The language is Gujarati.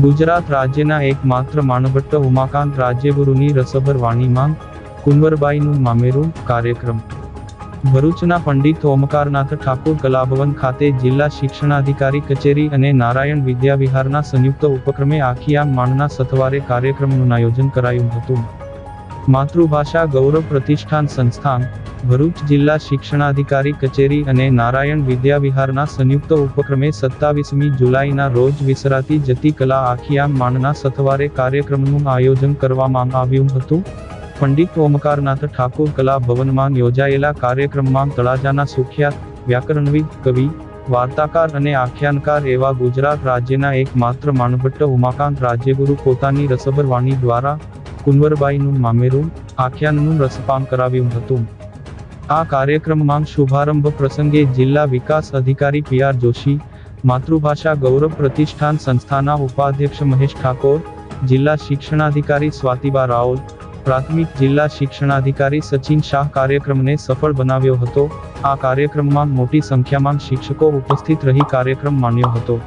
ગુજરાત રાજ્યના એકમાત્ર માનભટ્ટ ઉમાકાંત રાજ્યગુરુની રસભર વાણીમાં કુંવરબાઈનું મામેરું કાર્યક્રમ ભરૂચના પંડિત ઓમકારનાથ ઠાકુર કલાભવન ખાતે જિલ્લા શિક્ષણાધિકારી કચેરી અને નારાયણ વિદ્યાવિહારના સંયુક્ત ઉપક્રમે આખિયામ માણના સથવારે કાર્યક્રમનું આયોજન કરાયું હતું। માતૃભાષા ગૌરવ પ્રતિષ્ઠાન સંસ્થાન, ભરૂચ જિલ્લા શિક્ષણાધિકારી કચેરી અને નારાયણ વિદ્યાવિહારના સંયુક્ત ઉપક્રમે 27મી જુલાઈના રોજ વિસરાતી જતી કલા આખિયામ માણના સથવારે કાર્યક્રમનું આયોજન કરવામાં આવ્યું હતું। પંડિત ઓમકારનાથ ઠાકુર કલા ભવનમાં યોજાયેલા કાર્યક્રમમાં તળાજાના સુખ્યાત વ્યાકરણવિદ, કવિ, વાર્તાકાર અને આખ્યાનકાર એવા ગુજરાત રાજ્યના એકમાત્ર માનભટ્ટ ઉમાકાંત રાજ્યગુરુ પોતાની રસભર વાણી દ્વારા કુંવરબાઈનું મામેરું આખ્યાનનું રસપાન કરાવ્યું હતું। આ કાર્યક્રમમાં શુભારંભ પ્રસંગે જિલ્લા વિકાસ અધિકારી PR જોશી, માતૃભાષા ગૌરવ પ્રતિષ્ઠાન સંસ્થાના ઉપાધ્યક્ષ મહેશ ઠાકોર, જિલ્લા શિક્ષણાધિકારી સ્વાતિબા રાઓલ, પ્રાથમિક જિલ્લા શિક્ષણાધિકારી સચિન શાહ કાર્યક્રમને સફળ બનાવ્યો હતો। આ કાર્યક્રમમાં મોટી સંખ્યામાં શિક્ષકો ઉપસ્થિત રહી કાર્યક્રમ માણ્યો હતો।